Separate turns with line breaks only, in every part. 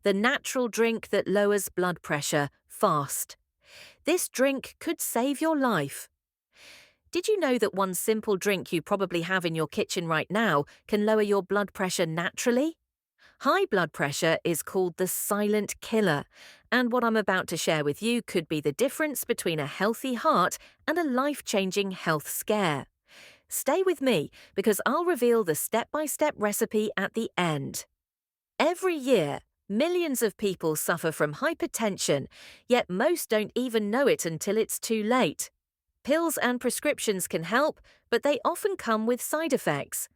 the natural drink that lowers blood pressure fast. This drink could save your life. Did you know that one simple drink you probably have in your kitchen right now can lower your blood pressure naturally? High blood pressure is called the silent killer, and what I'm about to share with you could be the difference between a healthy heart and a life-changing health scare. Stay with me because I'll reveal the step-by-step recipe at the end. Every year, millions of people suffer from hypertension, yet most don't even know it until it's too late. Pills and prescriptions can help, but they often come with side effects.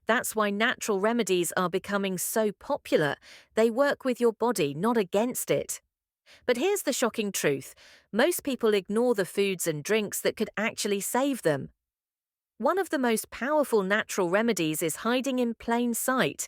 That's why natural remedies are becoming so popular. They work with your body, not against it. But here's the shocking truth. Most people ignore the foods and drinks that could actually save them. One of the most powerful natural remedies is hiding in plain sight.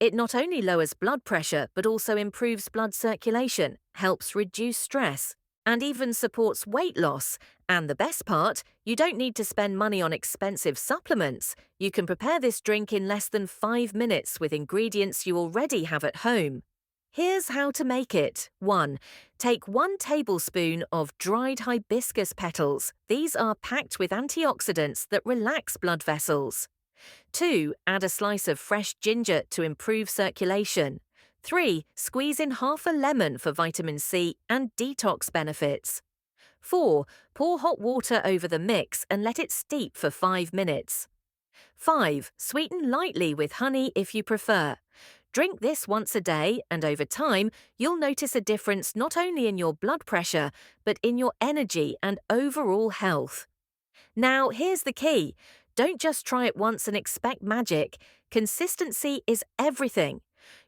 It not only lowers blood pressure, but also improves blood circulation, helps reduce stress, and even supports weight loss. And the best part, you don't need to spend money on expensive supplements. You can prepare this drink in less than 5 minutes with ingredients you already have at home. Here's how to make it. 1. Take 1 tablespoon of dried hibiscus petals. These are packed with antioxidants that relax blood vessels. 2. Add a slice of fresh ginger to improve circulation. 3. Squeeze in half a lemon for vitamin C and detox benefits. 4. Pour hot water over the mix and let it steep for 5 minutes. 5. Sweeten lightly with honey if you prefer. Drink this once a day, and over time, you'll notice a difference not only in your blood pressure, but in your energy and overall health. Now, here's the key. Don't just try it once and expect magic. Consistency is everything.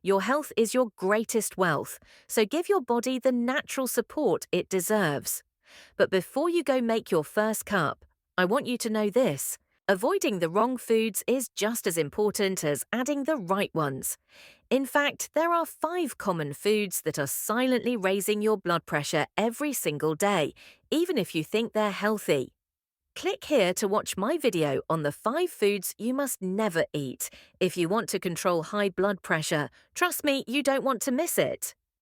Your health is your greatest wealth, so give your body the natural support it deserves. But before you go make your first cup, I want you to know this. Avoiding the wrong foods is just as important as adding the right ones. In fact, there are 5 common foods that are silently raising your blood pressure every single day, even if you think they're healthy. Click here to watch my video on the 5 foods you must never eat if you want to control high blood pressure. Trust me, you don't want to miss it.